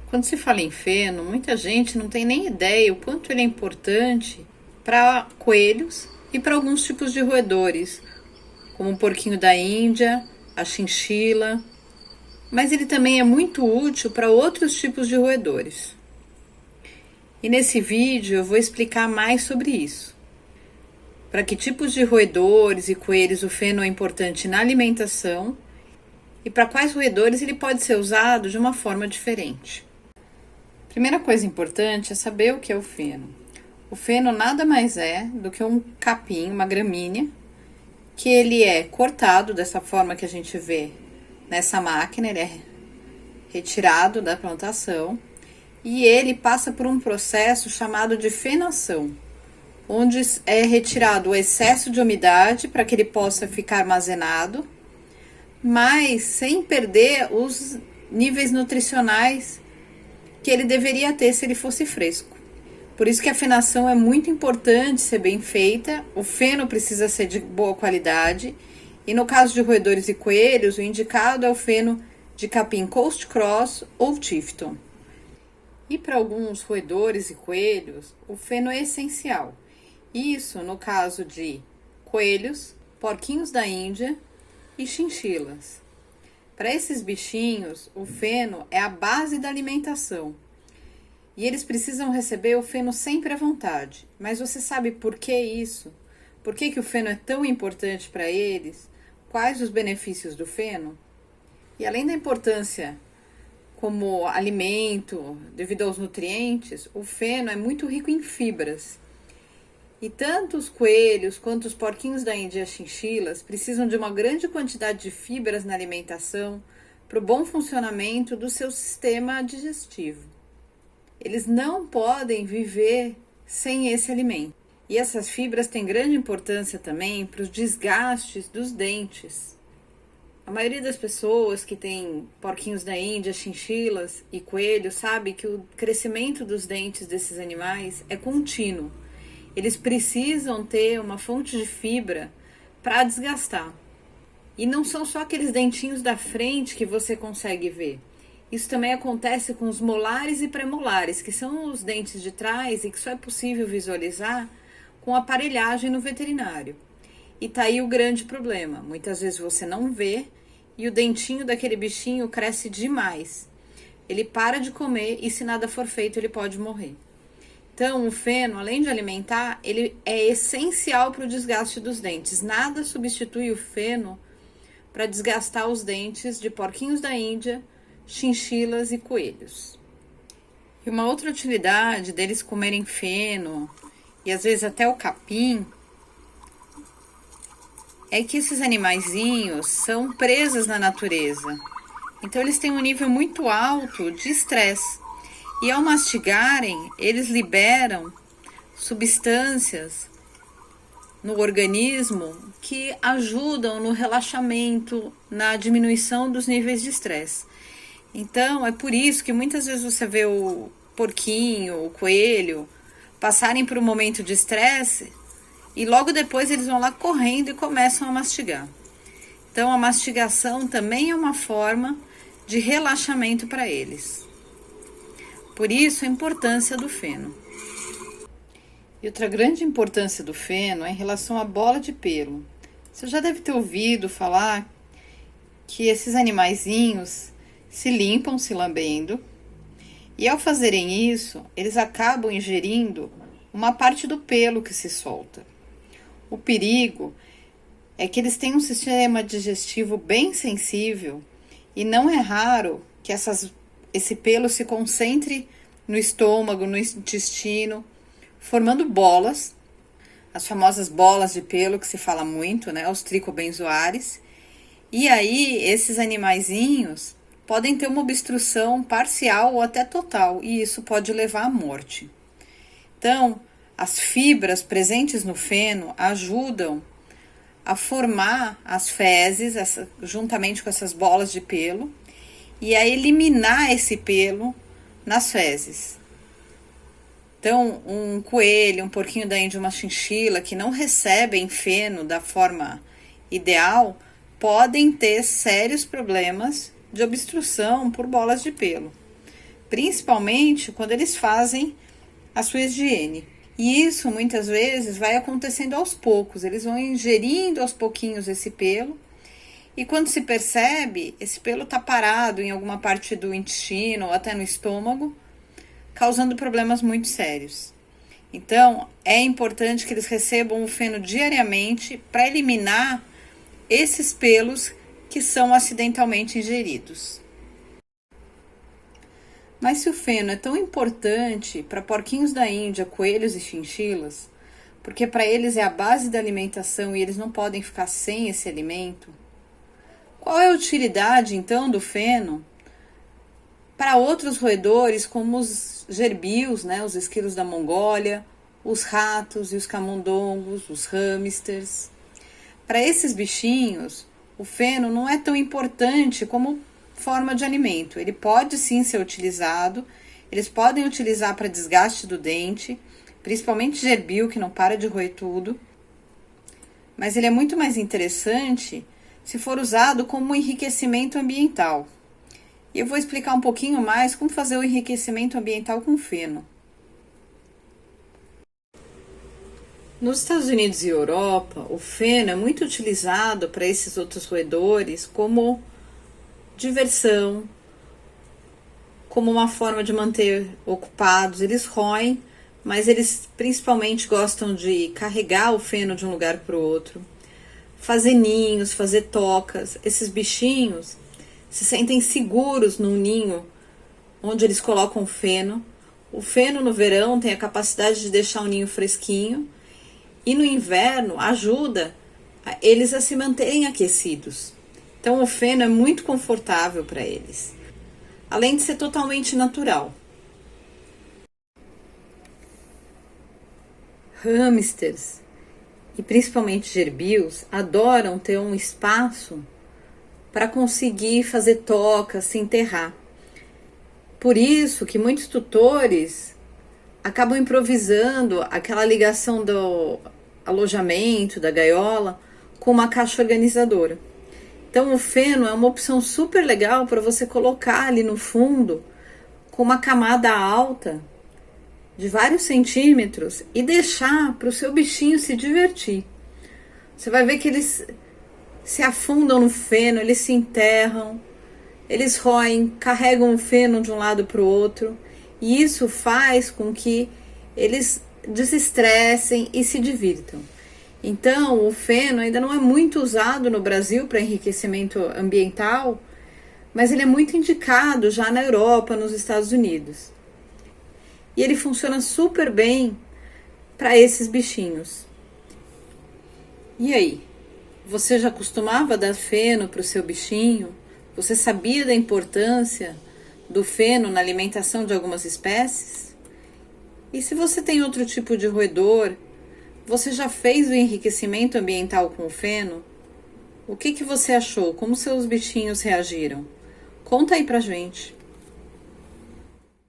Quando se fala em feno, muita gente não tem nem ideia o quanto ele é importante para coelhos e para alguns tipos de roedores, como o porquinho da Índia, a chinchila, mas ele também é muito útil para outros tipos de roedores. E nesse vídeo eu vou explicar mais sobre isso. Para que tipos de roedores e coelhos o feno é importante na alimentação e para quais roedores ele pode ser usado de uma forma diferente. Primeira coisa importante é saber o que é o feno. O feno nada mais é do que um capim, uma gramínea, que ele é cortado dessa forma que a gente vê nessa máquina, ele é retirado da plantação e ele passa por um processo chamado de fenação, onde é retirado o excesso de umidade para que ele possa ficar armazenado, mas sem perder os níveis nutricionais que ele deveria ter se ele fosse fresco. Por isso que a fenação é muito importante ser bem feita, o feno precisa ser de boa qualidade, e no caso de roedores e coelhos, o indicado é o feno de capim Coast Cross ou Tifton. E para alguns roedores e coelhos, o feno é essencial. Isso no caso de coelhos, porquinhos da Índia e chinchilas. Para esses bichinhos, o feno é a base da alimentação. E eles precisam receber o feno sempre à vontade. Mas você sabe por que isso? Por que o feno é tão importante para eles? Quais os benefícios do feno? E além da importância como alimento, devido aos nutrientes, o feno é muito rico em fibras. E tanto os coelhos quanto os porquinhos da Índia e as chinchilas precisam de uma grande quantidade de fibras na alimentação para o bom funcionamento do seu sistema digestivo. Eles não podem viver sem esse alimento. E essas fibras têm grande importância também para os desgastes dos dentes. A maioria das pessoas que tem porquinhos da Índia, chinchilas e coelhos sabe que o crescimento dos dentes desses animais é contínuo. Eles precisam ter uma fonte de fibra para desgastar. E não são só aqueles dentinhos da frente que você consegue ver. Isso também acontece com os molares e premolares, que são os dentes de trás e que só é possível visualizar com aparelhagem no veterinário. E tá aí o grande problema. Muitas vezes você não vê e o dentinho daquele bichinho cresce demais. Ele para de comer e se nada for feito ele pode morrer. Então, o feno, além de alimentar, ele é essencial para o desgaste dos dentes. Nada substitui o feno para desgastar os dentes de porquinhos da Índia, chinchilas e coelhos. E uma outra utilidade deles comerem feno, e às vezes até o capim, é que esses animaizinhos são presas na natureza. Então, eles têm um nível muito alto de estresse. E ao mastigarem, eles liberam substâncias no organismo que ajudam no relaxamento, na diminuição dos níveis de estresse. Então, é por isso que muitas vezes você vê o porquinho, o coelho, passarem por um momento de estresse e logo depois eles vão lá correndo e começam a mastigar. Então, a mastigação também é uma forma de relaxamento para eles. Por isso, a importância do feno. E outra grande importância do feno é em relação à bola de pelo. Você já deve ter ouvido falar que esses animaizinhos se limpam se lambendo e ao fazerem isso, eles acabam ingerindo uma parte do pelo que se solta. O perigo é que eles têm um sistema digestivo bem sensível e não é raro que esse pelo se concentre no estômago, no intestino, formando bolas, as famosas bolas de pelo que se fala muito, né, os tricobenzoares. E aí, esses animaizinhos podem ter uma obstrução parcial ou até total, e isso pode levar à morte. Então, as fibras presentes no feno ajudam a formar as fezes, juntamente com essas bolas de pelo, e a eliminar esse pelo nas fezes. Então, um coelho, um porquinho da Índia, uma chinchila que não recebem feno da forma ideal, podem ter sérios problemas de obstrução por bolas de pelo. principalmente quando eles fazem a sua higiene. E isso muitas vezes vai acontecendo aos poucos, eles vão ingerindo aos pouquinhos esse pelo, e quando se percebe, esse pelo está parado em alguma parte do intestino ou até no estômago, causando problemas muito sérios. Então, é importante que eles recebam o feno diariamente para eliminar esses pelos que são acidentalmente ingeridos. Mas se o feno é tão importante para porquinhos da Índia, coelhos e chinchilas, porque para eles é a base da alimentação e eles não podem ficar sem esse alimento, qual é a utilidade então do feno para outros roedores como os gerbios, os esquilos da Mongólia, os ratos e os camundongos, os hamsters? Para esses bichinhos, o feno não é tão importante como forma de alimento. Ele pode sim ser utilizado, eles podem utilizar para desgaste do dente, principalmente gerbio, que não para de roer tudo, mas ele é muito mais interessante se for usado como enriquecimento ambiental. E eu vou explicar um pouquinho mais como fazer o enriquecimento ambiental com feno. Nos Estados Unidos e Europa, o feno é muito utilizado para esses outros roedores como diversão, como uma forma de manter ocupados. Eles roem, mas eles principalmente gostam de carregar o feno de um lugar para o outro, fazer ninhos, fazer tocas. Esses bichinhos se sentem seguros num ninho onde eles colocam o feno. O feno no verão tem a capacidade de deixar o ninho fresquinho e no inverno ajuda eles a se manterem aquecidos. Então o feno é muito confortável para eles, além de ser totalmente natural. Hamsters e principalmente gerbios adoram ter um espaço para conseguir fazer toca, se enterrar. Por isso que muitos tutores acabam improvisando aquela ligação do alojamento, da gaiola, com uma caixa organizadora. Então o feno é uma opção super legal para você colocar ali no fundo com uma camada alta de vários centímetros e deixar para o seu bichinho se divertir. Você vai ver que eles se afundam no feno, eles se enterram, eles roem, carregam o feno de um lado para o outro, e isso faz com que eles desestressem e se divirtam. Então, o feno ainda não é muito usado no Brasil para enriquecimento ambiental, mas ele é muito indicado já na Europa, nos Estados Unidos. E ele funciona super bem para esses bichinhos. E aí? Você já costumava dar feno para o seu bichinho? Você sabia da importância do feno na alimentação de algumas espécies? E se você tem outro tipo de roedor, você já fez o enriquecimento ambiental com o feno? O que você achou? Como seus bichinhos reagiram? Conta aí pra gente.